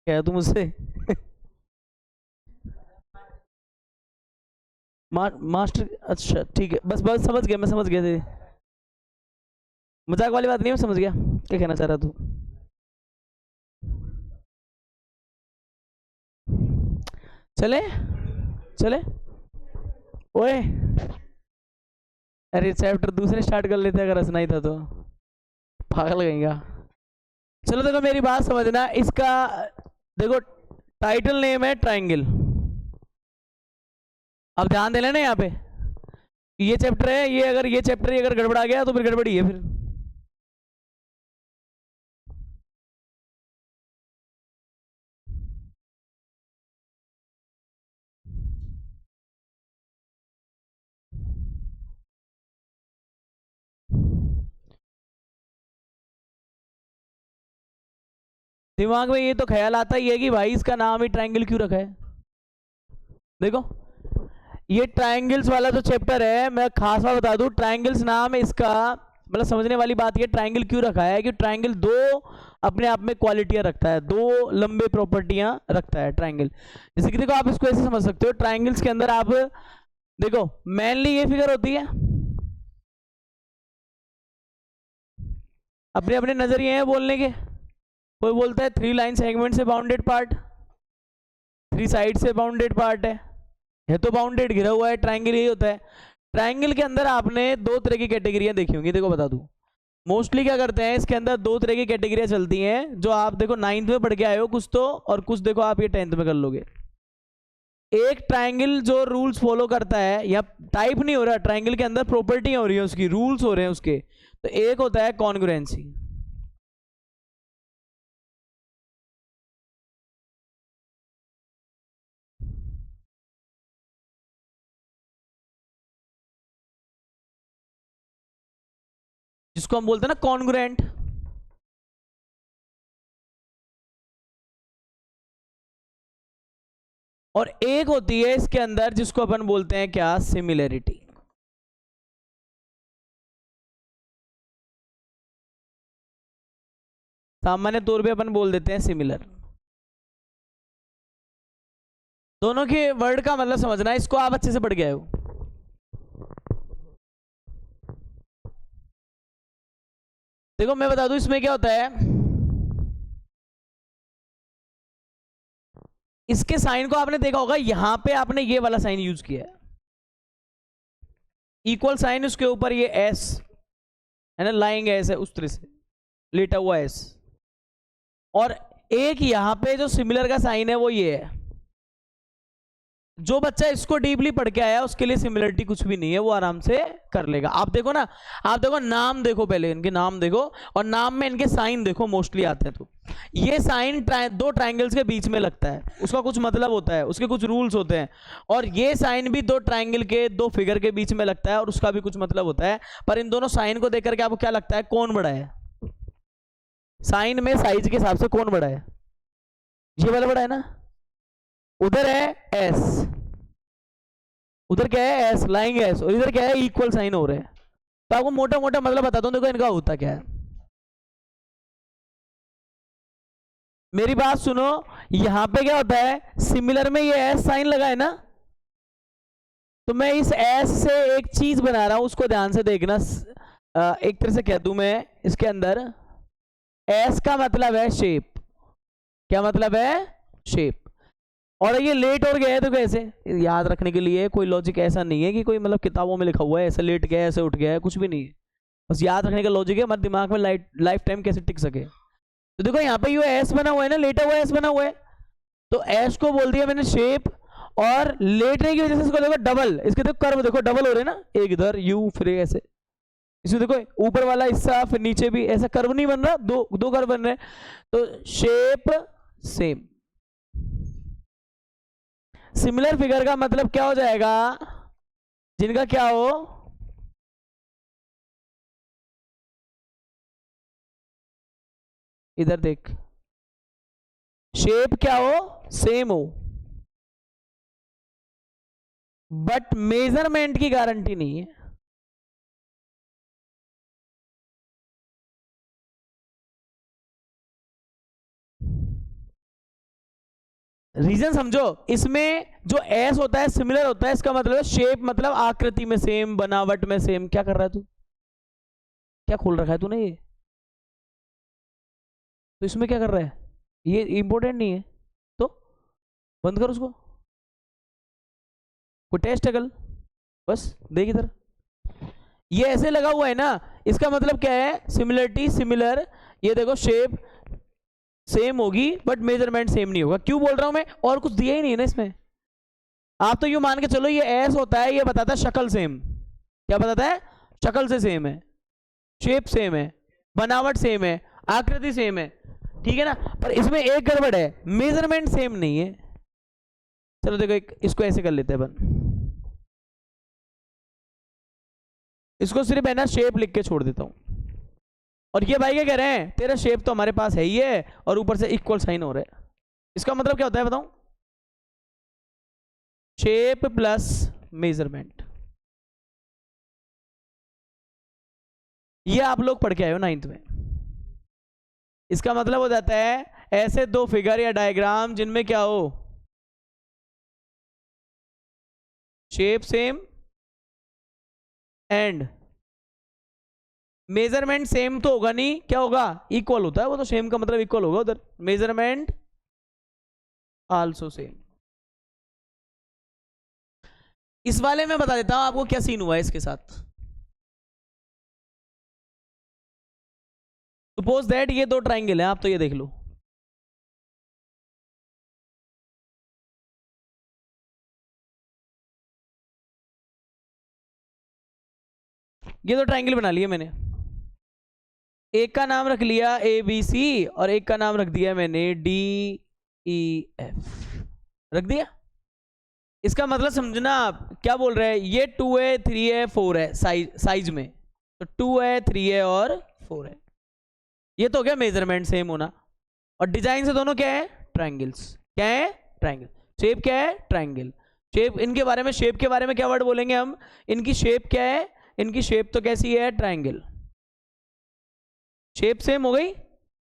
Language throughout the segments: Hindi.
क्या तू मुझसे मास्टर, अच्छा ठीक है, बस बस समझ गया, मैं समझ गया दीदी, मजाक वाली बात नहीं, मैं समझ गया क्या कहना चाह रहा तू। चले चले ओए, अरे चैप्टर दूसरे स्टार्ट कर लेते अगर हंसना ही था तो, पागल कहेगा। चलो देखो मेरी बात समझना, इसका देखो टाइटल नेम है ट्राइंगल। अब ध्यान देना ना यहाँ पे, ये चैप्टर है, ये अगर ये चैप्टर अगर गड़बड़ा गया तो फिर गड़बड़ी है फिर। दिमाग में ये तो ख्याल आता ही है कि भाई इसका नाम ही ट्राइंगल क्यों रखा है। देखो ये ट्राइंगल्स वाला जो चैप्टर है, मैं खास बात बता दूं, ट्राइंगल्स नाम है इसका, मतलब समझने वाली बात ये, ट्राइंगल क्यों रखा है कि ट्राइंगल दो अपने आप में क्वालिटियां रखता है, दो लंबे प्रॉपर्टियां रखता है ट्राइंगल। जैसे कि देखो आप इसको ऐसे समझ सकते हो, ट्राइंगल्स के अंदर आप देखो मेनली ये फिगर होती है, अपने अपने नजरिए हैं बोलने के। कोई बोलता है 3 लाइन सेगमेंट से बाउंडेड पार्ट, 3 साइड से बाउंडेड पार्ट है तो बाउंडेड घिरा हुआ है, ट्राइंगल यही होता है। ट्राइंगल के अंदर आपने दो तरह की कैटेगरियां देखी होंगी, देखो बता दूं, मोस्टली क्या करते हैं इसके अंदर दो तरह की कैटेगरियां चलती हैं, जो आप देखो 9th में पढ़ के आए हो कुछ तो, और कुछ देखो आप ये 10th में कर लोगे। एक ट्राइंगल जो रूल्स फॉलो करता है, या टाइप नहीं हो रहा, ट्राइंगल के अंदर प्रॉपर्टी हो रही है उसकी, रूल्स हो रहे हैं उसके, तो एक होता है कॉन्ग्रुएंसी, जिसको हम बोलते हैं ना कॉन्ग्रुएंट, और एक होती है इसके अंदर जिसको अपन बोलते हैं क्या, सिमिलैरिटी। सामान्य तौर पे अपन बोल देते हैं सिमिलर। दोनों के वर्ड का मतलब समझना है, इसको आप अच्छे से पढ़ के आए हो। देखो मैं बता दूं इसमें क्या होता है, इसके साइन को आपने देखा होगा, यहां पे आपने ये वाला साइन यूज किया है, इक्वल साइन, उसके ऊपर ये एस है ना, लाइंग एस है उस तरह से लेटा हुआ एस, और एक यहां पे जो सिमिलर का साइन है वो ये है। जो बच्चा इसको डीपली पढ़ के आया उसके लिए सिमिलरिटी कुछ भी नहीं है, वो आराम से कर लेगा। आप देखो ना, आप देखो नाम देखो, पहले इनके नाम देखो, और नाम में इनके साइन देखो, मोस्टली आते हैं तो ये साइन दो ट्राइंगल्स के बीच में लगता है, उसका कुछ मतलब होता है, उसके कुछ रूल्स होते हैं, और ये साइन भी दो ट्राइंगल के, दो फिगर के बीच में लगता है और उसका भी कुछ मतलब होता है। पर इन दोनों साइन को देख करके आपको क्या लगता है, कौन बड़ा है? साइन में साइज के हिसाब से कौन बड़ा है? ये वाला बड़ा है ना, उधर है एस, उधर क्या है एस, लाइंग एस, और इधर क्या है, इक्वल साइन हो रहे हैं। तो आपको मोटा मोटा मतलब बताता हूं, देखो इनका होता क्या है, मेरी बात सुनो, यहां पे क्या होता है, सिमिलर में ये एस साइन लगा है ना, तो मैं इस एस से एक चीज बना रहा हूं, उसको ध्यान से देखना। एक तरह से कह दूं मैं, इसके अंदर एस का मतलब है शेप, क्या मतलब है, शेप। और ये लेट और गया है तो कैसे, याद रखने के लिए कोई लॉजिक ऐसा नहीं है कि कोई मतलब किताबों में लिखा हुआ है ऐसे लेट गया है ऐसे उठ गया है, कुछ भी नहीं है, बस याद रखने का लॉजिक है, हमारे दिमाग में लाइफ टाइम कैसे टिक सके। तो देखो यहाँ पे ये एस बना हुआ है ना, लेटा हुआ एस बना हुआ है, तो एस को बोल दिया मैंने शेप, और लेटने की वजह से इसको देखो डबल, इसके देखो कर्व देखो डबल हो रहे हैं ना, एक इधर यू फिर ऐसे, इसमें देखो ऊपर वाला हिस्सा फिर नीचे भी, ऐसा कर्व नहीं बन रहा, दो दो कर्व बन रहे हैं, तो शेप सेम। सिमिलर फिगर का मतलब क्या हो जाएगा, जिनका क्या हो, इधर देख, शेप क्या हो, सेम हो, बट मेजरमेंट की गारंटी नहीं है। रीजन समझो, इसमें जो एस होता है सिमिलर होता है, इसका मतलब शेप मतलब आकृति में सेम, बनावट में सेम। क्या कर रहा है तू, क्या खोल रखा है तूने ये, तो इसमें क्या कर रहा है, ये इंपॉर्टेंट नहीं है तो बंद कर उसको। कोई टेस्ट है कल, बस देख इधर, ये ऐसे लगा हुआ है ना, इसका मतलब क्या है, सिमिलरिटी सिमिलर, ये देखो शेप सेम होगी बट मेजरमेंट सेम नहीं होगा। क्यों बोल रहा हूं मैं, और कुछ दिया ही नहीं है ना इसमें। आप तो यूं मान के चलो ये एस होता है, ये बताता है शक्ल सेम। क्या बताता है, शक्ल से सेम है, शेप सेम है, बनावट सेम है, आकृति सेम है, ठीक है ना। पर इसमें एक गड़बड़ है, मेजरमेंट सेम नहीं है। चलो देखो इसको ऐसे कर लेते हैं अपन, इसको सिर्फ है ना शेप लिख के छोड़ देता हूं। और ये भाई क्या कह रहे हैं, तेरा शेप तो हमारे पास है ही है और ऊपर से इक्वल साइन हो रहा है। इसका मतलब क्या होता है बताऊं, शेप प्लस मेजरमेंट। ये आप लोग पढ़ के आए हो 9th में। इसका मतलब हो जाता है ऐसे दो फिगर या डायग्राम जिनमें क्या हो, shape same and measurement same तो होगा नहीं, क्या होगा, इक्वल होता है वो तो, सेम का मतलब इक्वल होगा उधर, मेजरमेंट आल्सो सेम। इस वाले में बता देता हूं आपको क्या सीन हुआ है इसके साथ। सपोज दैट ये दो ट्राइंगल है, आप तो ये देख लो, ये दो ट्राइंगल बना लिए मैंने, एक का नाम रख लिया ए बी सी और एक का नाम रख दिया मैंने डी ई एफ, रख दिया। इसका मतलब समझना आप क्या बोल रहे हैं, ये 2 है 3 है 4 है साइज में, तो 2 है 3 है और 4 है। ये तो हो गया मेजरमेंट सेम होना। और डिजाइन से दोनों क्या है, ट्राइंगल्स। क्या है, ट्राइंगल। शेप क्या है, ट्राइंगल। शेप, इनके बारे में, शेप के बारे में क्या वर्ड बोलेंगे हम, इनकी शेप क्या है, इनकी शेप तो कैसी है, ट्राइंगल, शेप सेम हो गई।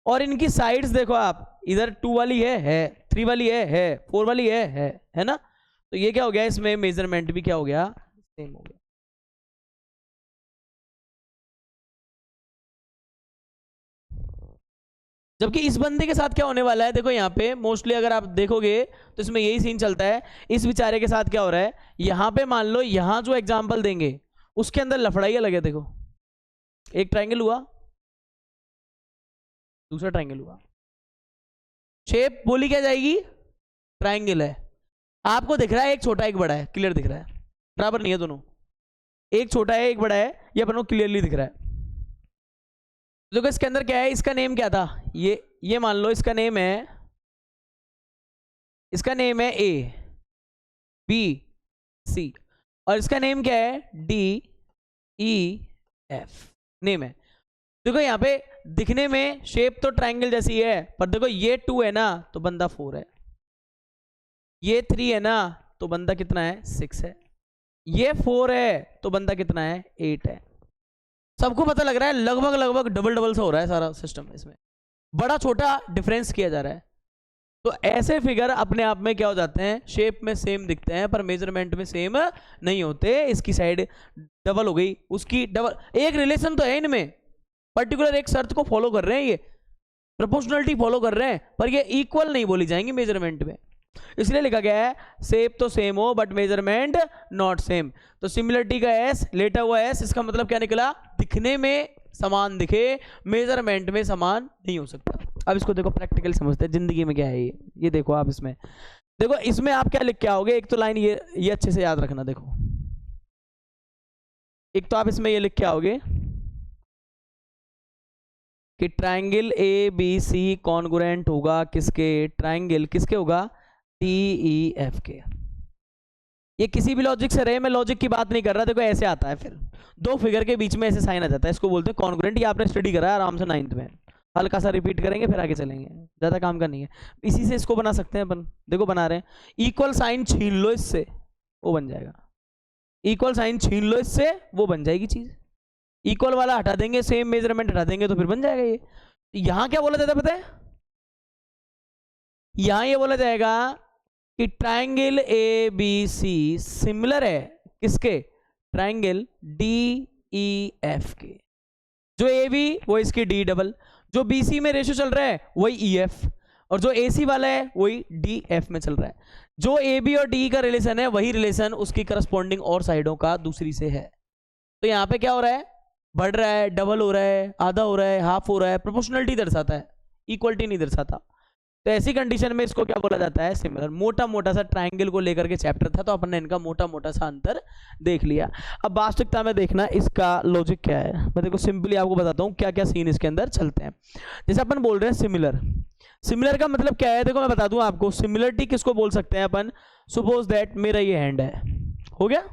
और इनकी साइड्स देखो आप, इधर 2 वाली है 3 वाली है 4 वाली है ना। तो ये क्या हो गया, इसमें मेजरमेंट भी क्या हो गया, सेम हो गया। जबकि इस बंदे के साथ क्या होने वाला है, देखो यहाँ पे मोस्टली अगर आप देखोगे तो इसमें यही सीन चलता है। इस बेचारे के साथ क्या हो रहा है, यहाँ पे मान लो, यहाँ जो एग्जाम्पल देंगे उसके अंदर लफड़ाई अलग है। देखो एक ट्राइंगल हुआ, दूसरा ट्राइंगल हुआ, शेप बोली क्या जाएगी, ट्राइंगल है। आपको दिख रहा है एक छोटा एक बड़ा है, क्लियर दिख रहा है, बराबर नहीं है दोनों, एक छोटा है एक बड़ा है, ये अपन को क्लियरली दिख रहा है। देखो इसके अंदर क्या है, इसका नेम क्या था, ये मान लो इसका नेम है, इसका नेम है ए बी सी और इसका नेम क्या है, डी ई एफ नेम है। देखो यहाँ पे दिखने में शेप तो ट्राइंगल जैसी है, पर देखो ये 2 है ना तो बंदा 4 है, ये 3 है ना तो बंदा कितना है, 6 है, ये 4 है तो बंदा कितना है, 8 है। सबको पता लग रहा है लगभग लगभग डबल डबल से हो रहा है सारा सिस्टम, इसमें बड़ा छोटा डिफरेंस किया जा रहा है। तो ऐसे फिगर अपने आप में क्या हो जाते हैं, शेप में सेम दिखते हैं पर मेजरमेंट में सेम नहीं होते। इसकी साइड डबल हो गई, उसकी डबल, एक रिलेशन तो है इनमें, पर्टिकुलर एक शर्त को फॉलो कर रहे हैं, ये प्रोपोर्शनलिटी फॉलो कर रहे हैं, पर ये इक्वल नहीं बोली जाएंगी मेजरमेंट में। इसलिए लिखा गया है शेप तो सेम हो बट मेजरमेंट नॉट सेम। तो सिमिलरिटी का एस, लेटा हुआ एस, इसका मतलब क्या निकला, दिखने में समान दिखे, मेजरमेंट में समान नहीं हो सकता। अब इसको देखो प्रैक्टिकल समझते हैं, जिंदगी में क्या है ये देखो आप इसमें, देखो इसमें आप क्या लिख के आओगे, एक तो लाइन ये अच्छे से याद रखना। देखो एक तो आप इसमें ये लिख के आओगे कि triangle A B C congruent होगा किसके, ट्राइंगल किसके होगा, डी ई एफ के। ये किसी भी लॉजिक से रहे, मैं लॉजिक की बात नहीं कर रहा, देखो ऐसे आता है, फिर दो फिगर के बीच में ऐसे साइन आ जाता है, इसको बोलते हैं कॉन्ग्रुएंट। ये आपने स्टडी करा है आराम से 9th में, हल्का सा रिपीट करेंगे फिर आगे चलेंगे, ज़्यादा काम का नहीं है। इसी से इसको बना सकते हैं अपन, देखो बना रहे हैं, इक्वल साइन छीन लो इससे, वो बन जाएगा, इक्वल साइन छीन लो इससे, वो बन जाएगी चीज़, इक्वल वाला हटा देंगे, सेम मेजरमेंट हटा देंगे तो फिर बन जाएगा ये। यहां क्या बोला जाता है पता है, यहां ये बोला जाएगा कि triangle A B C similar है किसके, ट्राइंगल डी ई एफ के। जो ए बी वो इसकी डी डबल, जो बी सी में रेशियो चल रहा है वही ई एफ, और जो ए सी वाला है वही डी एफ में चल रहा है। जो ए बी और डी का रिलेशन है वही रिलेशन उसकी करस्पॉन्डिंग और साइडों का दूसरी से है। तो यहाँ पे क्या हो रहा है, बढ़ रहा है, डबल हो रहा है, आधा हो रहा है, हाफ हो रहा है, प्रोपोर्शनलिटी दर्शाता है, इक्वलिटी नहीं दर्शाता। तो ऐसी कंडीशन में इसको क्या बोला जाता है, सिमिलर। मोटा मोटा सा ट्राइंगल को लेकर के चैप्टर था, तो अपन ने इनका मोटा मोटा सा अंतर देख लिया। अब वास्तविकता में देखना इसका लॉजिक क्या है। मैं देखो सिंपली आपको बताता हूँ क्या क्या सीन इसके अंदर चलते हैं। जैसे अपन बोल रहे हैं सिमिलर, सिमिलर का मतलब क्या है, देखो मैं बता दूं आपको। सिमिलरिटी किसको बोल सकते हैं अपन, सपोज दैट मेरा ये हैंड है, हो गया,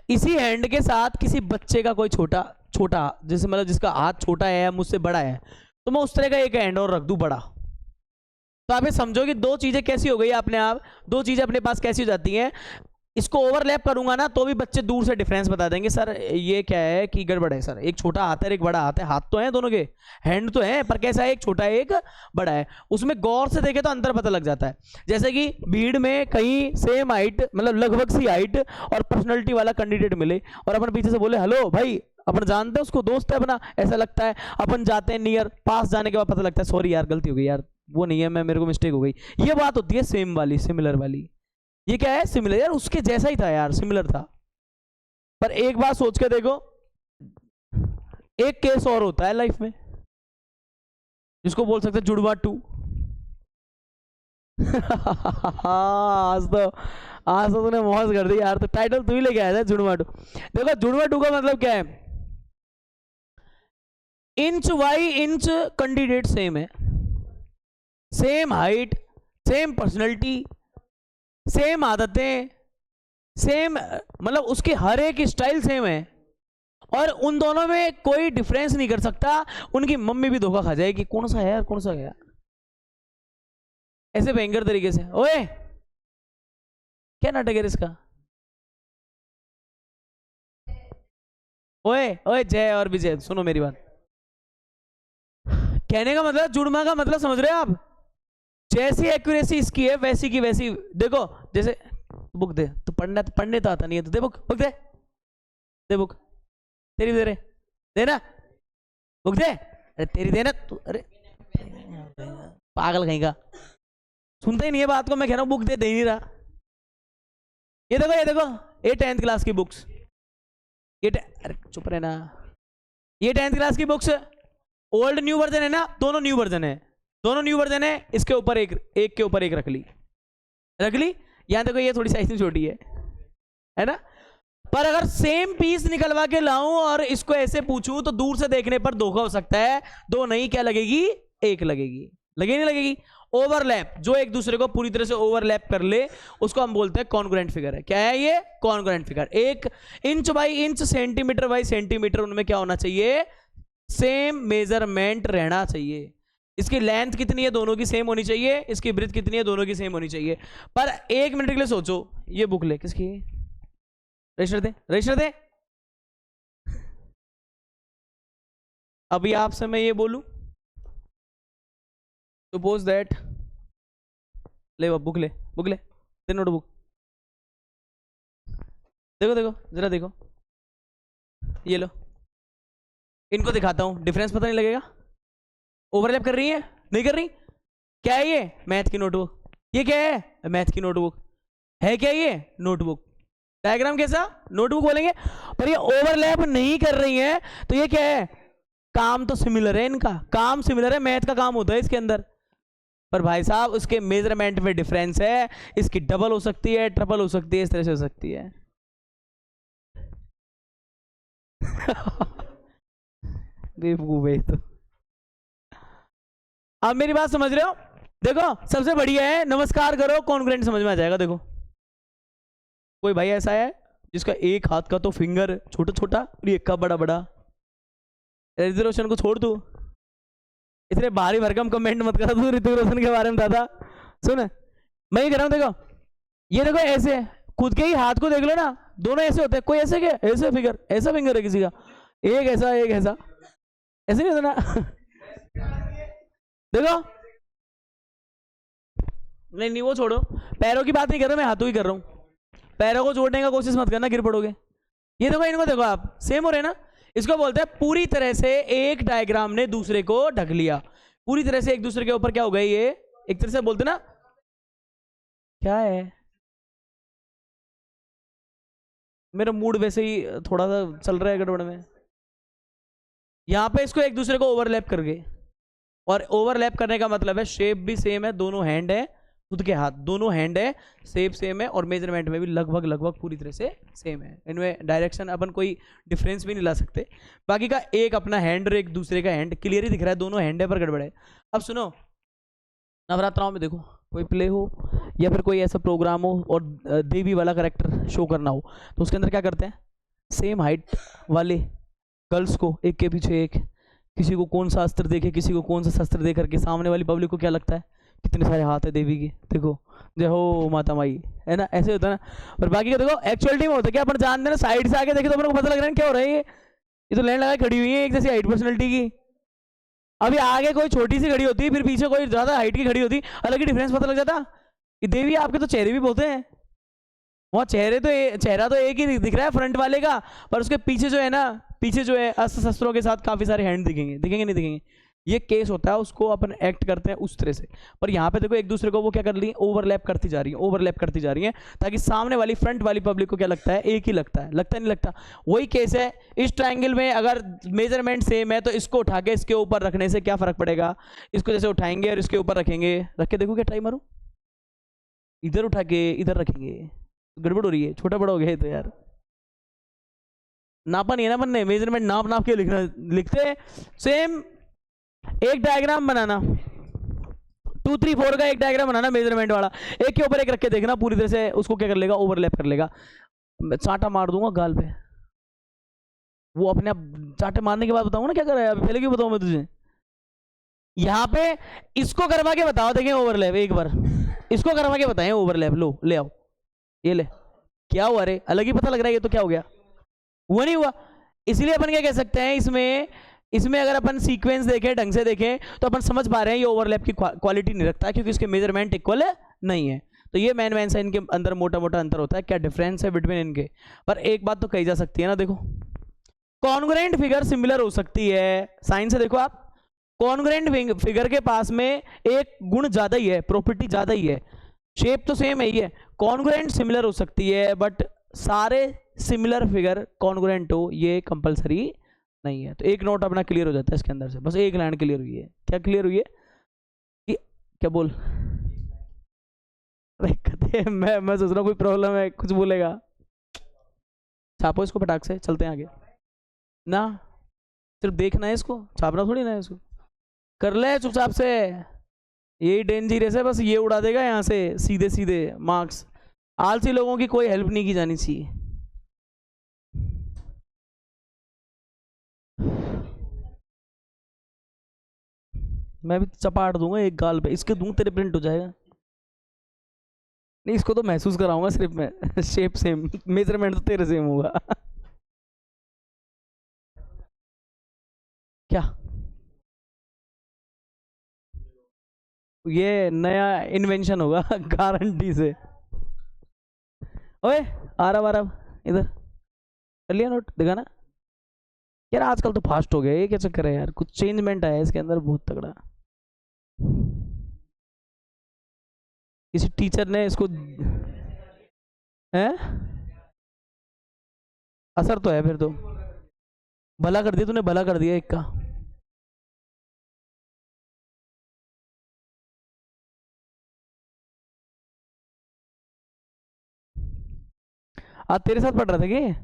इसी हैंड के साथ किसी बच्चे का कोई छोटा छोटा, जैसे मतलब जिसका हाथ छोटा है मुझसे बड़ा है, तो मैं उस तरह का एक हैंड और रख दूं बड़ा, तो आप ये समझो कि दो चीजें कैसी हो गई अपने आप, दो चीजें अपने पास कैसी हो जाती हैं। इसको ओवरलैप करूंगा ना तो भी बच्चे दूर से डिफरेंस बता देंगे, सर ये क्या है कि गड़बड़ है सर, एक छोटा हाथ है एक बड़ा हाथ है, हाथ तो है दोनों के, हैंड तो है, पर कैसा है, एक छोटा है एक बड़ा है। उसमें गौर से देखे तो अंतर पता लग जाता है। जैसे कि भीड़ में कहीं सेम हाइट, मतलब लगभग सी हाइट और पर्सनैलिटी वाला कैंडिडेट मिले, और अपन पीछे से बोले हेलो भाई, अपन जानते हैं उसको, दोस्त है अपना, ऐसा लगता है। अपन जाते हैं नियर, पास जाने के बाद पता लगता है सॉरी यार गलती हो गई यार, वो नहीं है, मैं मेरे को मिस्टेक हो गई। ये बात होती है सेम वाली, सिमिलर वाली। ये क्या है, सिमिलर, यार उसके जैसा ही था यार, सिमिलर था। पर एक बात सोच के देखो, एक केस और होता है लाइफ में जिसको बोल सकते हैं जुड़वा टू। आज तो तूने मौज कर दी यार, तो टाइटल तू ही लेके आया था, जुड़वा टू। देखो जुड़वा टू का मतलब क्या है, inch by inch candidate same है, same height, same personality, same आदतें, सेम, मतलब उसके हर एक स्टाइल सेम है, और उन दोनों में कोई डिफरेंस नहीं कर सकता। उनकी मम्मी भी धोखा खा जाएगी, कौन सा है यार कौन सा है यार, ऐसे भयंकर तरीके से। ओए क्या नाटक है इसका, ओए ओए जय और विजय सुनो मेरी बात। कहने का मतलब, जुड़वा का मतलब समझ रहे हो आप, जैसी एक्यूरेसी इसकी है वैसी की वैसी। देखो जैसे बुक दे, तो पढ़ने तो आता नहीं है, तो दे बुक, बुक दे, दे बुक, तेरी दे रहे, देना बुक दे, अरे तेरी देना तू, अरे पागल कहीं का, सुनता ही नहीं है बात को, मैं कह रहा हूँ बुक दे, दे नहीं रहा। ये देखो, ये देखो, ये 10th क्लास की बुक्स, ये अरे चुप रहना, ये 10th क्लास की बुक्स, ओल्ड न्यू वर्जन है ना, दोनों न्यू वर्जन है, दोनों न्यू वर्जन है। इसके ऊपर एक के ऊपर एक रख ली, रख ली। यहां देखो ये थोड़ी साइज में छोटी है ना, पर अगर सेम पीस निकलवा के लाऊं और इसको ऐसे पूछूं तो दूर से देखने पर धोखा हो सकता है, दो नहीं क्या लगेगी, एक लगेगी, लगेगी नहीं लगेगी। ओवरलैप, जो एक दूसरे को पूरी तरह से ओवरलैप कर ले उसको हम बोलते हैं कॉन्ग्रुएंट फिगर है। क्या है ये, कॉन्ग्रुएंट फिगर। एक inch by inch, centimetre by centimetre, उनमें क्या होना चाहिए, सेम मेजरमेंट रहना चाहिए। इसकी लेंथ कितनी है, दोनों की सेम होनी चाहिए, इसकी ब्रेथ कितनी है, दोनों की सेम होनी चाहिए। पर एक मिनट के लिए सोचो, ये बुक ले, किसकी, रजिस्टर दे, रजिस्टर दे। अभी आपसे मैं ये बोलूं, सपोज दैट, ले बुक ले, बुक ले, दे नोटबुक, देखो देखो जरा देखो, ये लो, इनको दिखाता हूं, डिफरेंस पता नहीं लगेगा, ओवरलैप कर रही है, नहीं कर रही। क्या है ये, मैथ की नोटबुक। ये क्या है, मैथ की नोटबुक है। क्या ये, नोटबुक। डायग्राम कैसा, नोटबुक बोलेंगे, पर ये ओवरलैप नहीं कर रही है, तो ये क्या है, काम तो सिमिलर है, इनका काम सिमिलर है, मैथ का काम होता है इसके अंदर, पर भाई साहब उसके मेजरमेंट में डिफरेंस है। इसकी डबल हो सकती है, ट्रिपल हो सकती है, इस तरह से हो सकती है। बेवकूफ है तो। अब मेरी बात समझ रहे हो, देखो सबसे बढ़िया है, नमस्कार करो, कॉन्ग्रुएंट समझ में आ जाएगा। देखो कोई भाई ऐसा है जिसका एक हाथ का तो फिंगर छोटा छोटा और एक का बड़ा बड़ा, ऋतिक रोशन को छोड़ तू, इतने भारी भरकम कमेंट मत करा तू ऋतिक रोशन के बारे में दादा। सुन मैं ही कर रहा हूं, देखो ये देखो, ऐसे खुद के ही हाथ को देख लो ना, दोनों ऐसे होते हैं। कोई ऐसे क्या, ऐसे फिगर, ऐसा फिंगर है किसी का, एक ऐसा एक ऐसा, ऐसे नहीं होता ना। देखो नहीं नहीं वो छोड़ो, पैरों की बात नहीं कर रहा मैं, हाथों की कर रहा हूँ। पैरों को जोड़ने का कोशिश मत करना, गिर पड़ोगे। ये देखो, इनको देखो आप, सेम हो रहे ना। इसको बोलते हैं पूरी तरह से एक डायग्राम ने दूसरे को ढक लिया। पूरी तरह से एक दूसरे के ऊपर क्या हो गए ये, एक तरह से बोलते ना, क्या है, मेरा मूड वैसे ही थोड़ा सा चल रहा है गड़बड़ में। यहां पे इसको एक दूसरे को ओवरलैप कर गए, और ओवरलैप करने का मतलब है शेप भी सेम है, दोनों हैंड है, खुद के हाथ दोनों हैंड है, शेप सेम है, और मेजरमेंट में भी लगभग लगभग पूरी तरह से सेम है। इनमें डायरेक्शन अपन कोई डिफरेंस भी नहीं ला सकते। बाकी का एक अपना हैंड और एक दूसरे का हैंड क्लियर ही दिख रहा है, दोनों हैंड है पर गड़बड़ है। अब सुनो, नवरात्राओं में देखो कोई प्ले हो या फिर कोई ऐसा प्रोग्राम हो और देवी वाला करेक्टर शो करना हो, तो उसके अंदर क्या करते हैं, सेम हाइट वाले गर्ल्स को एक के पीछे एक, किसी को कौन सा अस्त्र देखे, किसी को कौन सा शस्त्र दे करके सामने वाली पब्लिक को क्या लगता है, कितने सारे हाथ है देवी के, देखो जय हो माता माई, है ना, ऐसे होता है ना। और बाकी का देखो एक्चुअलिटी में होता है क्या, अपन जानते हैं ना, साइड से आके देखे तो अपन को पता लग रहा है क्या हो रहा है, ये तो लाइन लगा खड़ी हुई है एक जैसी हाइट पर्सनैलिटी की। अभी आगे कोई छोटी सी खड़ी होती, फिर पीछे कोई ज्यादा हाइट की खड़ी होती, अलग ही डिफरेंस पता लग जाता। ये देवी आपके तो चेहरे भी बहुत हैं, वहाँ चेहरे तो चेहरा तो एक ही दिख रहा है फ्रंट वाले का, पर उसके पीछे जो है ना, पीछे जो है अस्त्र शस्त्रों के साथ काफी सारे हैंड दिखेंगे, दिखेंगे नहीं दिखेंगे, ये केस होता है, उसको अपन एक्ट करते हैं उस तरह से। पर यहाँ पे देखो एक दूसरे को वो क्या कर रही है, ओवरलैप करती जा रही है, ओवरलैप करती जा रही है, ताकि सामने वाली फ्रंट वाली पब्लिक को क्या लगता है, एक ही लगता है, लगता नहीं लगता। वही केस है इस ट्राइंगल में, अगर मेजरमेंट सेम है तो इसको उठा के इसके ऊपर रखने से क्या फर्क पड़ेगा, इसको जैसे उठाएंगे और इसके ऊपर रखेंगे, रख के देखो क्या ट्राई मारो, इधर उठा के इधर रखेंगे, गड़बड़ हो रही है, छोटा बड़ा हो गया है तो यार, नापा नहीं है ना बनने, मेजरमेंट नाप नाप के लिखना, लिखते सेम। एक डायग्राम बनाना, 2 3 4 का एक डायग्राम बनाना मेजरमेंट वाला, एक के ऊपर एक रख के देखना, पूरी तरह से उसको क्या कर लेगा, ओवरलैप कर लेगा। मैं चांटा मार दूंगा गाल पे, वो अपने आप चांटे मारने के बाद बताऊंगा ना क्या कर रहा है, अभी पहले क्यों बताऊं मैं तुझे। यहाँ पे इसको करवा के बताओ, देखें ओवरलैप एक बार, इसको करवा के बताएं ओवरलैप, लो ले आओ, ये ले, क्या हुआ रे, अलग ही पता लग रहा है, ये तो क्या हो गया, हुआ नहीं हुआ। इसलिए अपन क्या कह सकते हैं, इसमें इसमें अगर अपन सीक्वेंस देखें, ढंग से देखें, तो अपन समझ पा रहे हैं ये ओवरलैप की क्वालिटी नहीं रखता, क्योंकि इसके मेजरमेंट इक्वल नहीं है। तो ये मैन सा इनके अंदर मोटा मोटा अंतर होता है, क्या डिफरेंस है बिटवीन इनके। पर एक बात तो कही जा सकती है ना, देखो कॉन्ग्रुएंट फिगर सिमिलर हो सकती है, साइन से देखो आप, कॉन्ग्रुएंट फिगर के पास में एक गुण ज्यादा ही है, प्रॉपर्टी ज्यादा ही है, शेप तो सेम है ही है, कॉन्ग्रुएंट सिमिलर हो सकती है, बट सारे सिमिलर फिगर कॉन्ग्रुएंट हो ये कंपलसरी नहीं है। तो एक नोट अपना क्लियर हो जाता है इसके अंदर से, बस एक लाइन क्लियर हुई है, क्या क्लियर हुई है कि, क्या बोल, अरे कहते मैं सोच रहा हूँ कोई प्रॉब्लम है, कुछ बोलेगा, छापो इसको फटाक से, चलते हैं आगे ना, सिर्फ देखना है इसको, छापना थोड़ी ना है इसको, कर ले चुपचाप से, यही डेंजरस है, बस ये उड़ा देगा यहाँ से सीधे सीधे मार्क्स। आलसी लोगों की कोई हेल्प नहीं की जानी चाहिए। मैं भी चपाट दूंगा एक गाल पे, इसके दूं तेरे प्रिंट हो जाएगा। नहीं इसको तो महसूस कराऊंगा सिर्फ मैं शेप सेम, मेजरमेंट तो तेरे सेम होगा क्या, ये नया इन्वेंशन होगा गारंटी से। ओए आ रहा इधर, कर लिया नोट, देखा ना यार, आजकल तो फास्ट हो गया, ये क्या चक्कर है यार, कुछ चेंजमेंट आया है इसके अंदर बहुत तगड़ा। किसी टीचर ने इसको है, असर तो है फिर तो, भला कर दिया तूने, भला कर दिया एक का। आज तेरे साथ पढ़ रहा था क्या?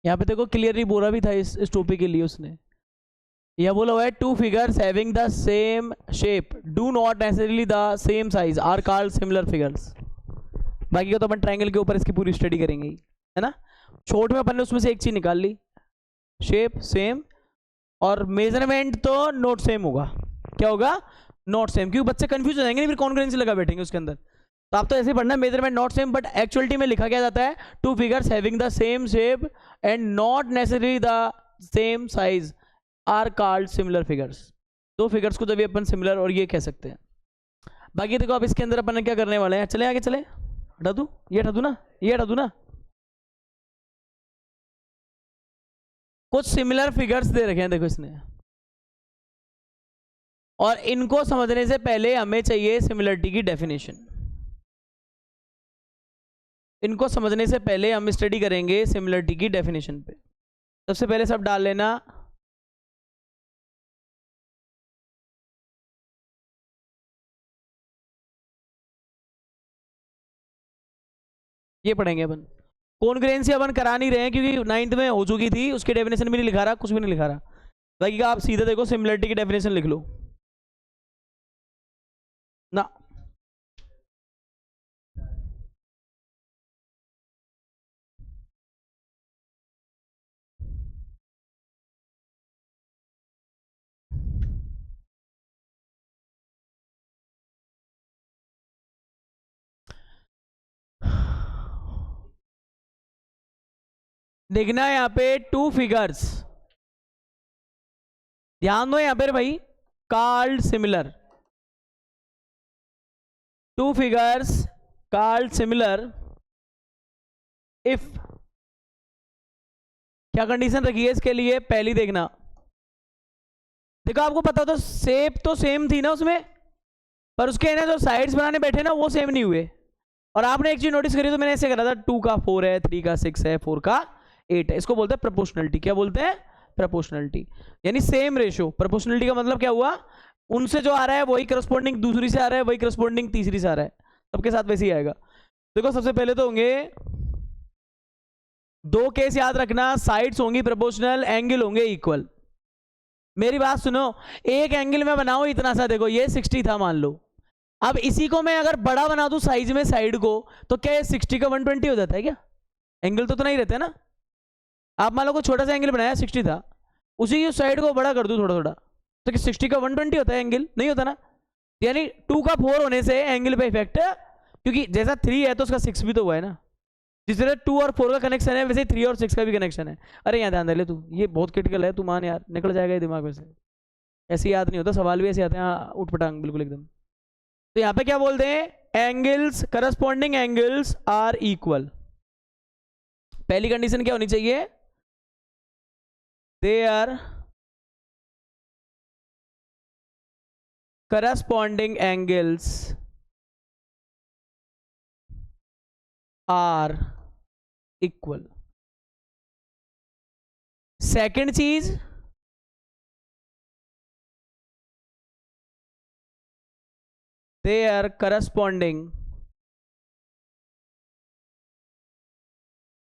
यहाँ पे देखो क्लियरली बोला भी था इस टॉपिक के लिए उसने, यह बोला हुआ है two figures having the same shape do not necessarily the same size are called similar figures. बाकी का तो अपन ट्रायंगल के ऊपर इसकी पूरी स्टडी करेंगे है ना। छोट में अपन ने उसमें से एक चीज निकाल ली, शेप सेम, और मेजरमेंट तो नॉट सेम होगा। क्या होगा? नॉट सेम, क्योंकि बच्चे कंफ्यूज हो जाएंगे नहीं, फिर कॉन्ग्रुएंसी लगा बैठेंगे उसके अंदर। तो आप तो ऐसे पढ़ना measurement not same, but actuality में लिखा क्या जाता है two figures having the same shape and not necessarily the same size are called similar figures. दो फिगर्स को जब अपन सिमिलर और ये कह सकते हैं। बाकी देखो अब इसके अंदर अपन क्या करने वाले हैं, चले आगे चले, हटा दूं ये, हटा दूं ना ये, हटा दूं ना। कुछ सिमिलर फिगर्स दे रखे हैं देखो इसने, और इनको समझने से पहले हमें चाहिए सिमिलरिटी की डेफिनेशन। इनको समझने से पहले हम स्टडी करेंगे सिमिलरिटी की डेफिनेशन पे। सबसे पहले सब डाल लेना ये पढ़ेंगे अपन। कॉन्ग्रुएंसी अपन करा नहीं रहे हैं क्योंकि 9th में हो चुकी थी, उसकी डेफिनेशन भी नहीं लिखा रहा, कुछ भी नहीं लिखा रहा। बाकी का आप सीधे देखो सिमिलरिटी की डेफिनेशन लिख लो ना। देखना यहाँ पे टू फिगर्स, ध्यान दो यहाँ पे भाई, called similar, two figures called similar if, क्या कंडीशन रखी है इसके लिए, पहली देखना। देखो आपको पता हो तो शेप तो सेम थी ना उसमें, पर उसके ना जो साइड्स बनाने बैठे ना वो सेम नहीं हुए। और आपने एक चीज नोटिस करी तो मैंने ऐसे करा था, 2 का 4 है, 3 का 6 है, 4 का 8 है। इसको बोलते हैं प्रोपोर्शनलिटी। क्या बोलते हैं? प्रोपोर्शनलिटी, यानी सेम रेशियो। प्रोपोर्शनलिटी का मतलब क्या हुआ, उनसे जो आ रहा है वही करस्पॉन्डिंग दूसरी से आ रहा है, वही करस्पॉन्डिंग तीसरी से आ रहा है, सबके साथ वैसे ही आएगा। देखो सबसे पहले तो होंगे दो केस याद रखना, साइड्स होंगी प्रोपोर्शनल, एंगल होंगे इक्वल। मेरी बात सुनो, एक एंगल में बनाओ इतना सा, देखो ये 60 था मान लो, अब इसी को मैं अगर बड़ा बना दूं साइज में साइड को, तो क्या ये 60 का 120 हो जाता है क्या? एंगल तो नहीं रहता है ना। आप मान लो कोई छोटा सा एंगल बनाया 60 था, उसी की साइड को बड़ा कर दूं थोड़ा थोड़ा, तो क्या 60 का 120 होता है एंगल? नहीं होता ना। यानी 2 का 4 होने से एंगल पे इफेक्ट, क्योंकि जैसा 3 है तो उसका 6 भी तो हुआ है ना। जिस तरह 2 और 4 का कनेक्शन है वैसे 3 और 6 का भी कनेक्शन है। अरे यहाँ ध्यान दे ले तू, ये बहुत क्रिटिकल है, तू मान यार, निकल जाएगा ये दिमाग में से। ऐसे याद नहीं होता, सवाल भी ऐसे आते हैं उठपटांग बिल्कुल एकदम। तो यहाँ पे क्या बोलते हैं, angles, corresponding angles are equal. पहली कंडीशन क्या होनी चाहिए, they are corresponding angles are equal. Second चीज, they are corresponding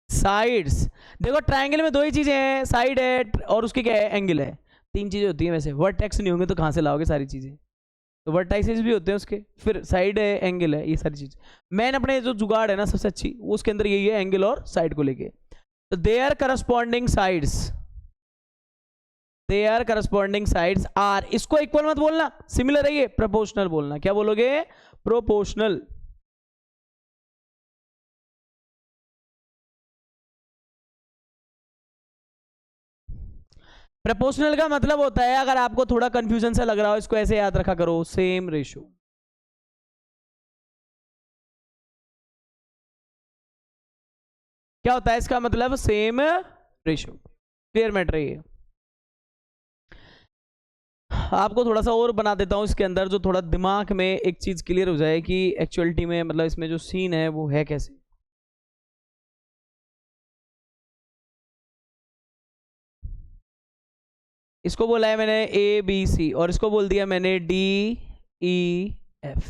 sides। देखो ट्रायंगल में दो ही चीजें हैं, साइड है और उसकी क्या है, एंगल है। 3 चीजें होती हैं वैसे, वर्टेक्स नहीं होंगे तो कहां से लाओगे सारी चीजें, तो वर्टाइसेस भी होते हैं उसके, फिर साइड है, एंगल है, ये सारी चीज। मैंने अपने जो जुगाड़ है ना सबसे अच्छी, वो उसके अंदर यही है, एंगल और साइड को लेके। तो they are corresponding sides, they are corresponding sides are, इसको इक्वल मत बोलना, सिमिलर है ये, प्रोपोर्शनल बोलना। क्या बोलोगे? प्रोपोर्शनल। प्रोपोर्शनल का मतलब होता है, अगर आपको थोड़ा कंफ्यूजन सा लग रहा हो, इसको ऐसे याद रखा करो, सेम रेशियो। क्या होता है इसका मतलब, सेम रेशियो। क्लियर मैटर है ये। आपको थोड़ा सा और बना देता हूं इसके अंदर, जो थोड़ा दिमाग में एक चीज क्लियर हो जाए कि एक्चुअलिटी में मतलब इसमें जो सीन है वो है कैसे। इसको बोला है मैंने ए बी सी, और इसको बोल दिया मैंने डी ई एफ।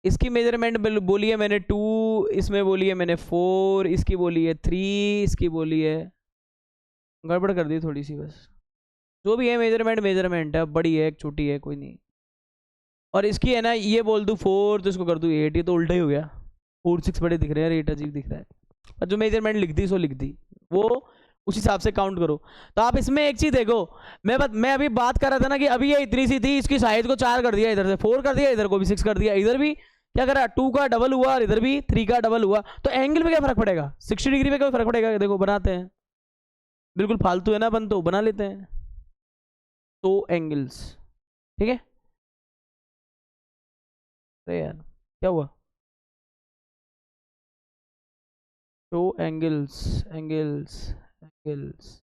इसकी मेजरमेंट बोली है मैंने 2 इसमें बोली है मैंने 4, इसकी बोली है 3, इसकी बोली है, गड़बड़ कर दी थोड़ी सी बस। जो भी है मेजरमेंट है, बड़ी है छोटी है कोई नहीं। और इसकी है ना, ये बोल दूँ 4 तो इसको कर दूँ 8, ये तो उल्टा ही हो गया। 4 6 बड़े दिख रहे हैं, 8 अजीब दिख रहा है। और जो मेजरमेंट लिख दी सो लिख दी, वो उस हिसाब से काउंट करो। तो आप इसमें एक चीज देखो, मैं अभी बात कर रहा था ना कि अभी ये इतनी सी थी, इसकी साइज को 4 कर दिया, इधर से 4 कर दिया, इधर को भी 6 कर दिया, इधर भी क्या करा 2 का डबल हुआ और इधर भी 3 का डबल हुआ। तो एंगल में क्या फर्क पड़ेगा, 60 डिग्री में क्या फर्क पड़ेगा। देखो बनाते हैं, बिल्कुल फालतू है ना बन, तो बना लेते हैं। तो एंगल्स, ठीक है। अरे यार क्या हुआ, तो एंगल्स एंगल्स एंगल्स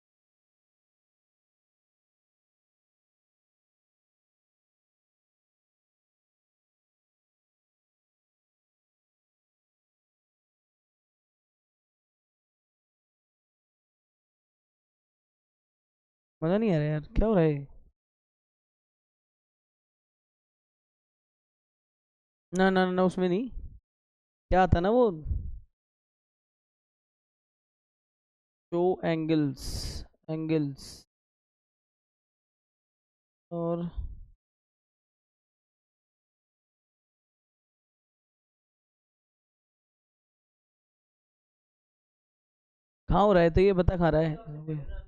मजा नहीं आ रहा यार, क्या हो रहा है। ना ना ना उसमें नहीं, क्या आता ना वो, शो एंगल्स एंगल्स और कहाँ हो रहा है, तो ये बता खा रहा है।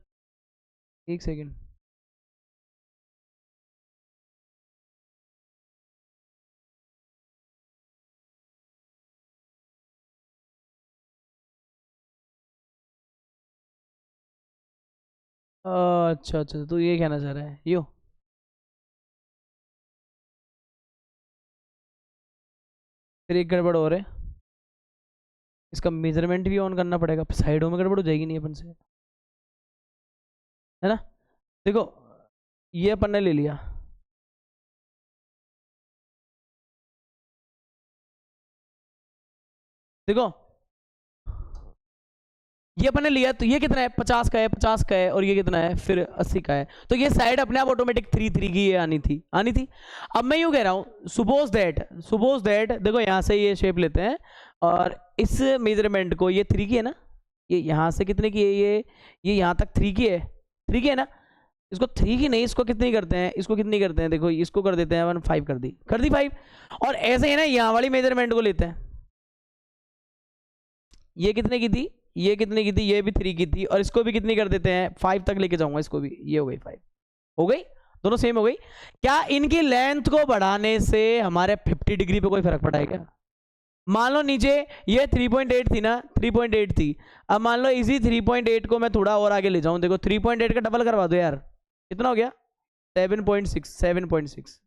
एक सेकेंड, अच्छा अच्छा, तो ये कहना चाह रहा है यो। फिर एक गड़बड़ और है, इसका मेजरमेंट भी ऑन करना पड़ेगा, साइडों में गड़बड़ हो जाएगी नहीं अपन से, है ना। देखो ये अपन ने ले लिया, देखो ये अपन ने लिया, तो ये कितना है 50 का है, 50 का है, और ये कितना है फिर 80 का है। तो ये साइड अपने आप ऑटोमेटिक 3 3 की ये आनी थी, आनी थी। अब मैं यूं कह रहा हूं, सुपोज दैट देखो यहाँ से ये शेप लेते हैं, और इस मेजरमेंट को, ये 3 की है ना, ये यहाँ से कितने की है, ये यहाँ तक 3 की है, 3 की है ना। इसको 3 की नहीं, इसको कितनी करते हैं, इसको कितनी करते हैं, देखो इसको कर देते हैं 5 कर दी 5। और ऐसे ही ना यहाँ वाली मेजरमेंट को लेते हैं, ये कितने की थी, ये कितने की थी, ये भी 3 की थी, और इसको भी कितनी कर देते हैं 5 तक लेके जाऊंगा इसको भी, ये हो गई 5, हो गई, दोनों सेम हो गई। क्या इनकी लेंथ को बढ़ाने से हमारे 50 डिग्री पे कोई फर्क पड़ा है क्या। मान लो नीचे ये 3.8 थी ना, 3.8 थी, अब मान लो इसी 3.8 को मैं थोड़ा और आगे ले जाऊं, देखो 3.8 का डबल करवा दो यार, कितना हो गया 7.6।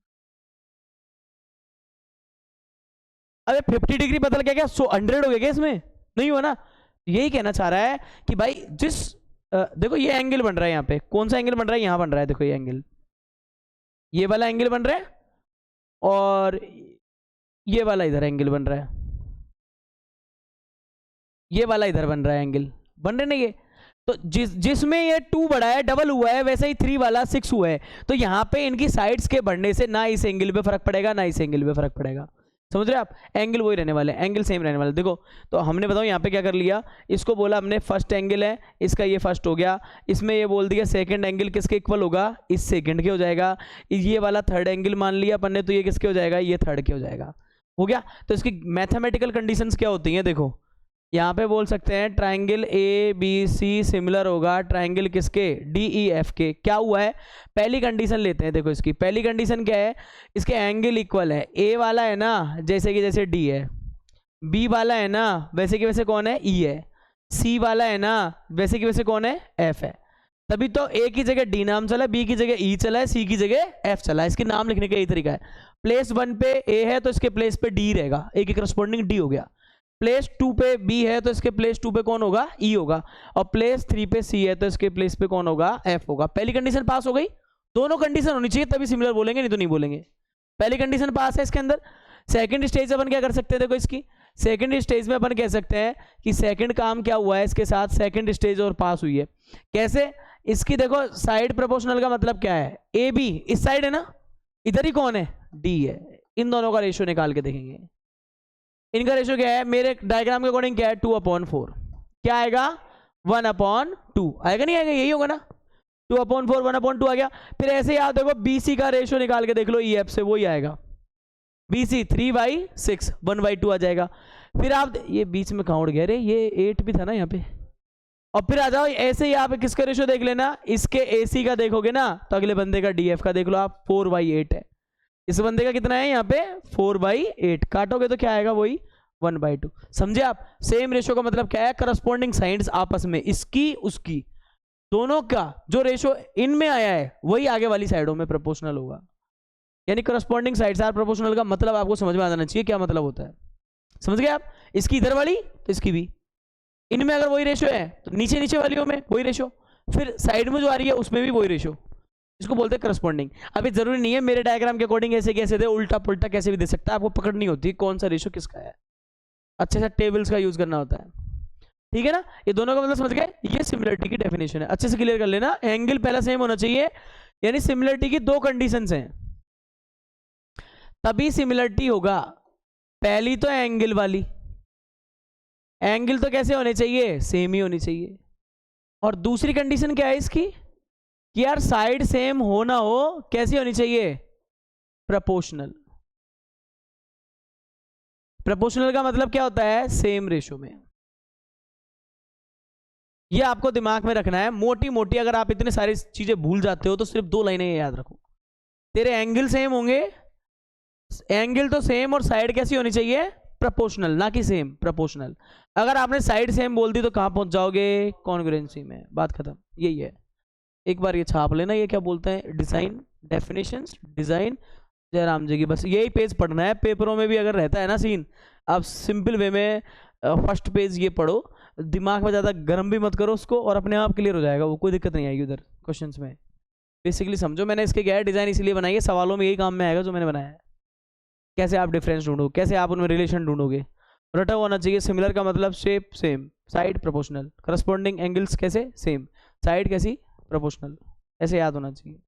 अरे 50 डिग्री बदल गया क्या, 100 हो गया क्या इसमें, नहीं हुआ ना। यही कहना चाह रहा है कि भाई जिस देखो ये एंगल बन रहा है यहाँ पे, कौन सा एंगल बन रहा है, यहाँ बन रहा है, देखो ये एंगल, ये वाला एंगल बन रहा है, और ये वाला इधर एंगल बन रहा है, ये वाला इधर बन रहा है एंगल, बन रहे ना ये। तो जिसमें ये 2 बढ़ा है, डबल हुआ है, वैसे ही 3 वाला 6 हुआ है। तो यहाँ पे इनकी साइड्स के बढ़ने से ना इस एंगल पे फर्क पड़ेगा, ना इस एंगल पे फर्क पड़ेगा, समझ रहे आप, एंगल वही रहने वाले, एंगल सेम रहने वाले। देखो तो हमने बताओ यहाँ पे क्या कर लिया, इसको बोला हमने फर्स्ट एंगल है, इसका ये फर्स्ट हो गया, इसमें ये बोल दिया सेकंड एंगल किसके इक्वल होगा, इस सेकंड के हो जाएगा, ये वाला थर्ड एंगल मान लिया अपन ने, तो ये किसके हो जाएगा, ये थर्ड के हो जाएगा, हो गया। तो इसकी मैथमेटिकल कंडीशंस क्या होती हैं, देखो यहाँ पे बोल सकते हैं triangle A B C similar होगा ट्राइंगल किसके, डी ई एफ के। क्या हुआ है, पहली कंडीशन लेते हैं, देखो इसकी पहली कंडीशन क्या है, इसके एंगल इक्वल है, ए वाला है ना जैसे कि जैसे डी है, बी वाला है ना वैसे कि वैसे कौन है, ई है, सी वाला है ना वैसे कि वैसे कौन है, एफ है। तभी तो ए की जगह डी नाम चला, बी की जगह ई चला है, सी की जगह एफ चला है। इसके नाम लिखने का यही तरीका है, प्लेस 1 पे ए है तो इसके प्लेस पे डी रहेगा, ए की करस्पॉन्डिंग डी हो गया, प्लेस 2 पे बी है तो इसके प्लेस 2 पे कौन होगा, ई होगा, और प्लेस 3 पे सी है तो इसके प्लेस पे कौन होगा, एफ होगा। पहली कंडीशन पास हो गई, दोनों कंडीशन होनी चाहिए तभी सिमिलर बोलेंगे, नहीं तो नहीं बोलेंगे। पहली कंडीशन पास है इसके अंदर। सेकंड स्टेज अपन क्या कर सकते हैं, देखो इसकी सेकंड स्टेज में अपन कह सकते हैं कि सेकंड काम क्या हुआ है इसके साथ, सेकंड स्टेज और पास हुई है। कैसे, इसकी देखो साइड प्रोपोर्शनल का मतलब क्या है, ए बी इस साइड है ना, इधर ही कौन है, डी है, इन दोनों का रेशियो निकाल के देखेंगे। इनका रेशियो क्या है, मेरे डायग्राम के अकॉर्डिंग क्या है, 2/4। क्या आएगा, 1/2 आएगा, नहीं आएगा, यही होगा ना, 2/4 1/2 आ गया। फिर ऐसे याद देखो BC का रेशियो निकाल के देख लो EF से, वही आएगा BC 3/6 1/2 आ जाएगा। फिर आप ये बीच में कहाँ उड़ गया रे, ये 8 भी था ना यहाँ पे। और फिर आ जाओ ऐसे ही आप किसका रेशियो देख लेना, इसके AC का देखोगे ना तो अगले बंदे का DF का देख लो आप, 4/8 है। इस बंदे का कितना है यहाँ पे 4/8, काटोगे तो क्या आएगा, वही 1/2। समझे आप, सेम रेशियो का मतलब क्या है, करस्पॉन्डिंग साइड्स आपस में, इसकी उसकी दोनों का जो रेशियो इनमें आया है वही आगे वाली साइडों में प्रोपोर्शनल होगा। यानी करस्पॉन्डिंग साइड्स आर प्रोपोर्शनल का मतलब आपको समझ में आ जाना चाहिए क्या मतलब होता है। समझ गए आप, इसकी इधर वाली तो इसकी भी, इनमें अगर वही रेशियो है तो नीचे नीचे वालियों में वही रेशियो, फिर साइड में जो आ रही है उसमें भी वही रेशियो, इसको बोलते हैं करस्पॉन्डिंग। अभी जरूरी नहीं है मेरे डायग्राम के अकॉर्डिंग ऐसे कैसे दे, उल्टा पुल्टा कैसे भी दे सकता है, आपको पकड़नी होती है कौन सा रेशियो किसका है, अच्छे से टेबल्स का यूज करना होता है, ठीक है ना। ये दोनों का मतलब समझ गए, ये सिमिलरिटी की डेफिनेशन है, अच्छे से क्लियर कर लेना। एंगल पहला सेम होना चाहिए, यानी सिमिलरिटी की दो कंडीशंस हैं तभी सिमिलरिटी होगा। पहली तो एंगल वाली, एंगल तो कैसे होने चाहिए, सेम ही होनी चाहिए। और दूसरी कंडीशन क्या है इसकी, कि यार साइड सेम हो ना हो, कैसी होनी चाहिए, प्रोपोर्शनल। प्रोपोर्शनल का मतलब क्या होता है, सेम रेशियो में। ये आपको दिमाग में रखना है, मोटी मोटी अगर आप इतने सारी चीजें भूल जाते हो तो सिर्फ 2 लाइनें याद रखो, तेरे एंगल सेम होंगे, एंगल तो सेम, और साइड कैसी होनी चाहिए, प्रोपोर्शनल, ना कि सेम, प्रोपोर्शनल। अगर आपने साइड सेम बोल दी तो कहां पहुंच जाओगे, कॉन्ग्रुएंसी में, बात खत्म। यही है, एक बार ये छाप लेना, ये क्या बोलते हैं, डिजाइन डेफिनेशंस, डिजाइन जयराम जी की, बस यही पेज पढ़ना है। पेपरों में भी अगर रहता है ना सीन, आप सिंपल वे में फर्स्ट पेज ये पढ़ो, दिमाग में ज़्यादा गर्म भी मत करो उसको, और अपने आप क्लियर हो जाएगा वो, कोई दिक्कत नहीं आएगी उधर क्वेश्चंस में। बेसिकली समझो, मैंने इसके क्या है डिज़ाइन इसलिए बनाई है, सवालों में यही काम में आएगा जो मैंने बनाया है। कैसे आप डिफरेंस ढूंढो, कैसे आप उनमें रिलेशन ढूंढोगे, रटा होना चाहिए। सिमिलर का मतलब shape same, side proportional, corresponding angles कैसे सेम, साइड कैसी प्रोपोर्शनल, ऐसे याद होना चाहिए।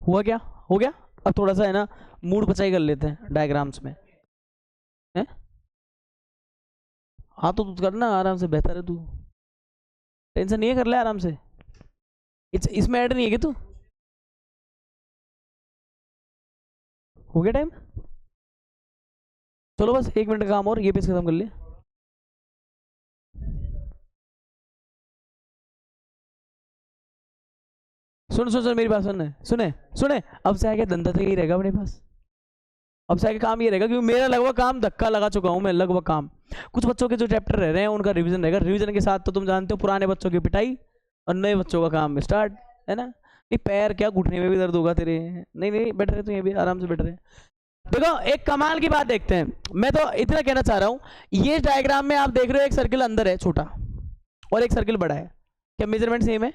हुआ क्या, हो गया। अब थोड़ा सा है ना मूड बचाई कर लेते हैं डायग्राम्स में, है। हाँ तो तू करना आराम से, बेहतर है, तू टेंशन नहीं है, कर ले आराम से, इसमें ऐड नहीं है कि तू, हो गया टाइम, चलो बस 1 मिनट का काम और, ये पेज खत्म कर ले। सुन सुन सुन मेरी बात सुनने, सुने सुने, अब से आगे धंधा तो यही रहेगा अपने पास, अब से आगे काम ये रहेगा, क्योंकि मेरा लगभग काम धक्का लगा चुका हूं मैं, लगभग काम। कुछ बच्चों के जो चैप्टर रह रहे हैं उनका रिवीजन रहेगा, रिवीजन के साथ तो तुम जानते हो पुराने बच्चों की पिटाई और नए बच्चों का काम स्टार्ट, है ना। नहीं पैर क्या, घुटने में भी दर्द होगा तेरे, नहीं नहीं बैठ रहे, तो ये भी आराम से बैठ रहे। देखो एक कमाल की बात देखते हैं, मैं तो इतना कहना चाह रहा हूँ, ये डायग्राम में आप देख रहे हो एक सर्किल अंदर है छोटा और एक सर्किल बड़ा है, क्या मेजरमेंट सेम है,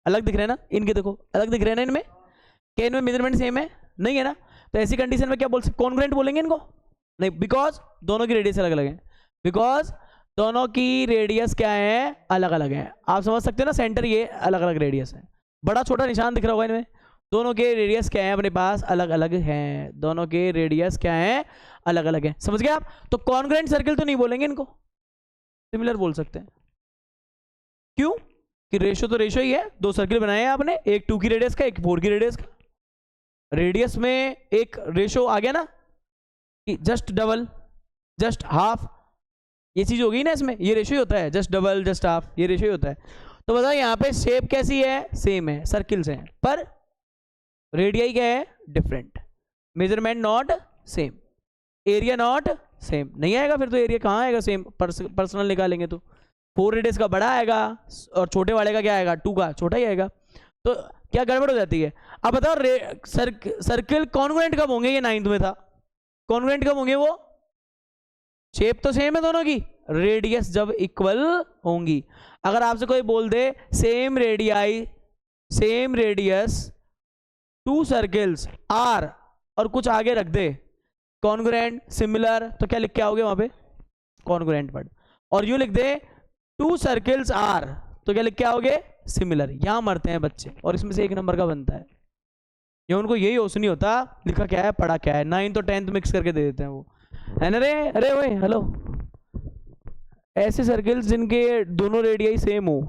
अलग दिख रहे हैं ना, इनके देखो अलग दिख रहे हैं ना इनमें, क्या इनमें मेजरमेंट सेम है, नहीं है ना। तो ऐसी कंडीशन में क्या बोल सकते, कॉन्ग्रुएंट बोलेंगे इनको, नहीं, बिकॉज दोनों की रेडियस अलग अलग है, बिकॉज दोनों की रेडियस क्या है, अलग अलग है। आप समझ सकते हो ना, सेंटर ये अलग अलग रेडियस है, बड़ा छोटा निशान दिख रहा होगा इनमें, दोनों के रेडियस क्या है अपने पास, अलग अलग हैं, दोनों के रेडियस क्या है, अलग अलग है, समझ गए आप। तो कॉन्ग्रुएंट सर्किल तो नहीं बोलेंगे इनको, सिमिलर बोल सकते हैं, क्यों कि रेशियो तो रेशियो ही है, 2 सर्किल बनाए हैं आपने, एक 2 की रेडियस का, एक 4 की रेडियस का, रेडियस में एक रेशियो आ गया ना कि जस्ट डबल, जस्ट हाफ, ये चीज होगी ना इसमें, ये रेशियो होता है, जस्ट डबल जस्ट हाफ, ये रेशियो होता है। तो बताओ यहाँ पे शेप कैसी है, सेम है, सर्किल्स हैं, पर रेडियाई क्या है, different, measurement not same, area not same. नहीं आएगा फिर तो एरिया कहाँ आएगा सेम, पर्सनल निकालेंगे तो 4 रेडियस का बड़ा आएगा और छोटे वाले का क्या आएगा, 2 का छोटा ही आएगा, तो क्या गड़बड़ हो जाती है। अब बताओ सर्किल कॉन्ग्रुएंट कब होंगे, ये 9th में था, कॉन्ग्रुएंट कब होंगे वो, शेप तो सेम है दोनों की, रेडियस जब इक्वल होंगी। अगर आपसे कोई बोल दे सेम रेडियस 2 सर्किल्स आर और कुछ आगे रख दे कॉन्ग्रुएंट सिमिलर, तो क्या लिख के आओगे वहां पे, कॉन्ग्रुएंट वर्ड। और यूं लिख दे 2 सर्किल्स आर, तो क्या लिख के आओगे, सिमिलर। यहां मरते हैं बच्चे, और इसमें से 1 नंबर का बनता है, ये उनको यही होश नहीं होता लिखा क्या है पढ़ा क्या है, 9th और 10th मिक्स करके दे देते हैं वो, है ना रे। अरे ओए हेलो, ऐसे सर्किल्स जिनके दोनों रेडियाई सेम हो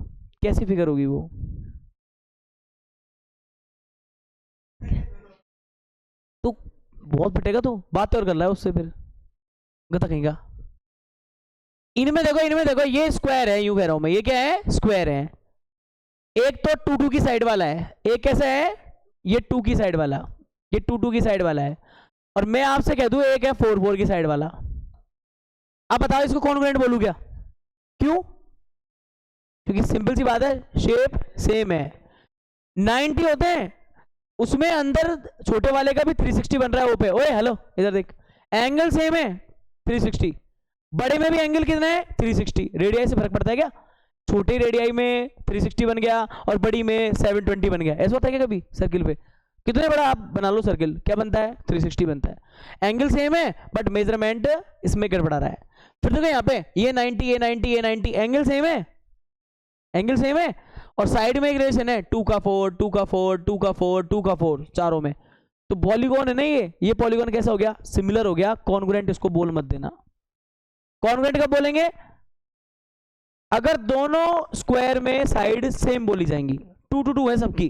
कैसी फिगर होगी वो, तो बहुत पिटेगा, तो बात और कर रहा है उससे फिर गता कहीं का। इनमें देखो ये स्क्वायर है, यूं कह रहा हूं मैं, ये क्या है, स्क्वायर है। एक तो 2 की साइड वाला है, एक कैसा है, ये 2 की साइड वाला, ये 2 की साइड वाला है, और मैं आपसे कह दूं एक है 4 की साइड वाला। अब बताओ इसको कॉन्ग्रुएंट बोलूं क्या, क्यों, क्योंकि सिंपल सी बात है, शेप सेम है, 90 होते हैं उसमें, अंदर छोटे वाले का भी 360 बन रहा है वो पे, ओए हेलो इधर देख, एंगल सेम है 360, बड़े में भी एंगल कितना है 360, रेडियाई से फर्क पड़ता है क्या, छोटी रेडियाई में 360 बन गया और बड़ी में 720 बन गया, ऐसा होता है क्या कभी सर्किल पे, कितने बड़ा आप बना लो सर्किल क्या बनता है 360 बनता है, एंगल सेम है बट मेजरमेंट इसमें गड़बड़ा रहा है। फिर देखो यहाँ पे ये 90 ये 90 ये 90, एंगल सेम है, एंगल सेम है, और साइड में एक रिलेशन है 2 का 4 2 का 4 2 का 4 2 का 4 चारों में, तो पॉलीगॉन है ना ये पॉलीगॉन कैसा हो गया, सिमिलर हो गया, कॉन्ग्रुएंट इसको बोल मत देना। कॉन्ग्रुएंट कब बोलेंगे, अगर दोनों स्क्वायर में साइड सेम बोली जाएंगी, 2 to 2 है सबकी,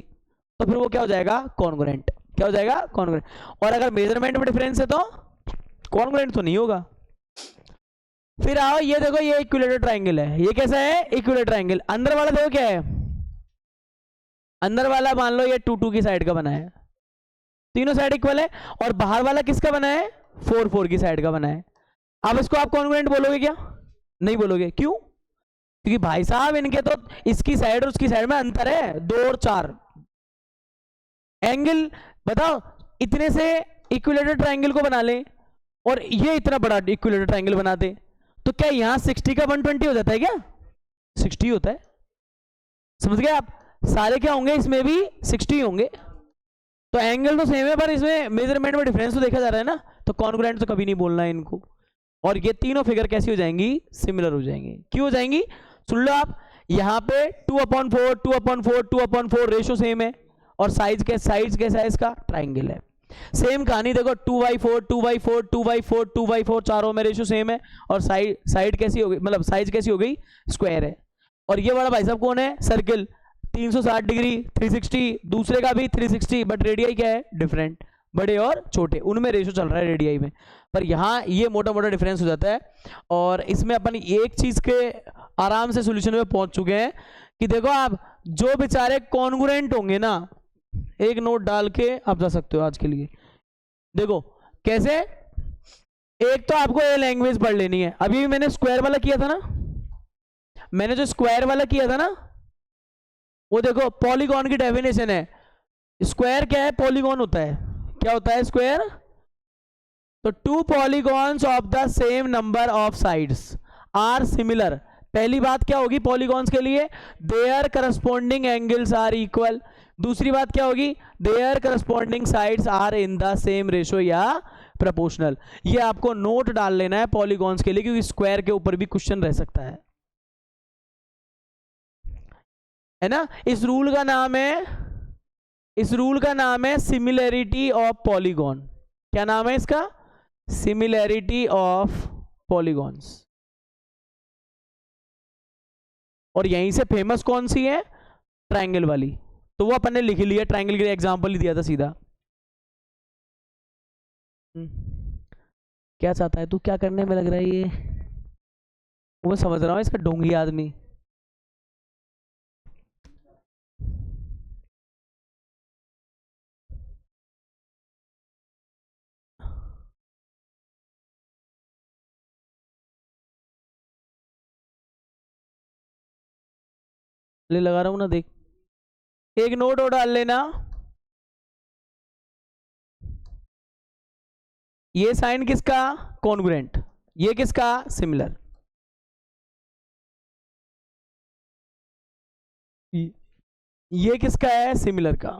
तो फिर वो क्या हो जाएगा, कॉन्ग्रुएंट, क्या हो जाएगा, कॉन्ग्रुएंट। और अगर मेजरमेंट में डिफरेंस है तो कॉन्ग्रुएंट तो नहीं होगा। फिर आओ ये देखो, ये इक्विलेटरल ट्रायंगल है, ये कैसा है, इक्विलेटरल ट्रायंगल, अंदर वाला देखो क्या है, अंदर वाला मान लो ये 2 की साइड का बना है, तीनों साइड इक्वल है, और बाहर वाला किसका बना है, 4 की साइड का बना है। अब इसको आप कॉन्ग्रुएंट बोलोगे क्या, नहीं बोलोगे, क्यों, क्योंकि भाई साहब इनके तो इसकी साइड और उसकी साइड में अंतर है 2 और 4 एंगल। बताओ इतने से इक्विलेटरल ट्रायंगल को बना ले और ये इतना बड़ा इक्विलेटरल ट्रायंगल बना दे, तो क्या यहां 60 का 120 हो जाता है क्या, 60 होता है, समझ गए आप, सारे क्या होंगे इसमें भी 60 होंगे, तो एंगल तो सेम है पर इसमें मेजरमेंट में डिफरेंस तो देखा जा रहा है ना, तो कॉन्ग्रुएंट तो कभी नहीं बोलना है इनको। और ये तीनों फिगर कैसी हो जाएंगी, सिमिलर हो जाएंगी, क्यों हो जाएंगी, सुन लो आप, यहाँ पे 2/4 2/4 2/4 रेशो सेम है, और साइज कैसा है इसका, ट्राइंगल है। सेम कहानी देखो 2/4 2/4 2/4 2/4 चारों में रेशो सेम है, और साइड कैसी हो गई, मतलब साइज कैसी हो गई, स्क्वायर है। और ये वाला भाई साहब कौन है, सर्किल 360 डिग्री 360, दूसरे का भी 360, बट रेडियाई क्या है, डिफरेंट, बड़े और छोटे उनमें रेशो चल रहा है रेडियाई में, पर यहाँ ये मोटा मोटा डिफरेंस हो जाता है। और इसमें अपन एक चीज के आराम से सोल्यूशन में पहुंच चुके हैं कि देखो आप जो बेचारे कॉन्ग्रुएंट होंगे ना, एक नोट डाल के आप जा सकते हो आज के लिए, देखो कैसे, एक तो आपको ये लैंग्वेज पढ़ लेनी है, अभी भी मैंने स्क्वायर वाला किया था ना, मैंने जो स्क्वायर वाला किया था ना, वो देखो पॉलीगॉन की डेफिनेशन है, स्क्वायर क्या है, पॉलीगॉन होता है, क्या होता है स्क्वायर, तो 2 polygons of the same number of sides are similar. पहली बात क्या होगी पॉलीगॉन्स के लिए, their corresponding angles are equal. दूसरी बात क्या होगी, their corresponding sides are in the same ratio या प्रोपोर्शनल। ये आपको नोट डाल लेना है पॉलीगॉन्स के लिए, क्योंकि स्क्वायर के ऊपर भी क्वेश्चन रह सकता है ना। इस रूल का नाम है सिमिलैरिटी ऑफ पॉलीगॉन। क्या नाम है इसका, सिमिलैरिटी ऑफ पॉलीगॉन्स। और यहीं से फेमस कौन सी है, ट्रायंगल वाली, तो वो अपन ने लिख लिया, ट्रायंगल के लिए एग्जांपल ही दिया था सीधा। क्या चाहता है तू, क्या करने में लग रहा है ये, वो समझ रहा हूं इसका ढोंगी आदमी। ले लगा रहा हूं ना, देख। एक नोट और डाल लेना, ये साइन किसका, कॉन्ग्रुएंट, ये किसका, सिमिलर। ये किसका है, सिमिलर का।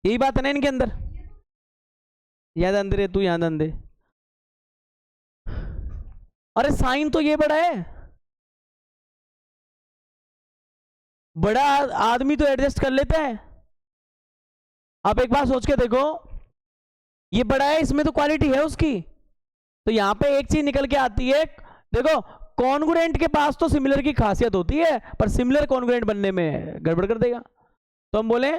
यही बात है ना इनके अंदर, याद अंदर है, तू याद अंदर। अरे साइन तो ये बड़ा है, बड़ा आदमी तो एडजस्ट कर लेता है। आप एक बार सोच के देखो, ये बड़ा है, इसमें तो क्वालिटी है उसकी, तो यहां पे एक चीज निकल के आती है। देखो कॉन्ग्रुएंट के पास तो सिमिलर की खासियत होती है, पर सिमिलर कॉन्ग्रुएंट बनने में गड़बड़ कर देगा। तो हम बोले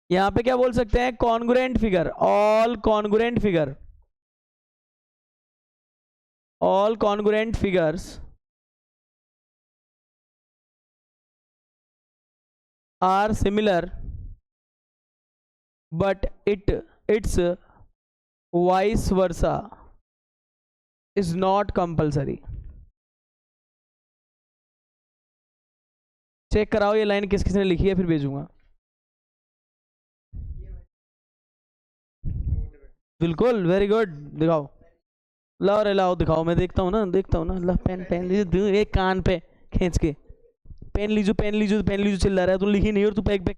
यहां पे क्या बोल सकते हैं, congruent figure, all congruent figure, all congruent figures are similar but its vice versa is not compulsory। Check कराओ ये लाइन किस किसने लिखी है, फिर भेजूंगा। बिल्कुल, वेरी गुड, दिखाओ। लाओ रे लाओ, दिखाओ, मैं देखता हूँ ना, देखता हूँ ना। ला पेन, पेन लीजिए, एक कान पे खींच के पेन लीजिए, पेन लीजिए, पेन लीजिए चिल्ला रहा है, तू लिखी नहीं और तू पैक पैक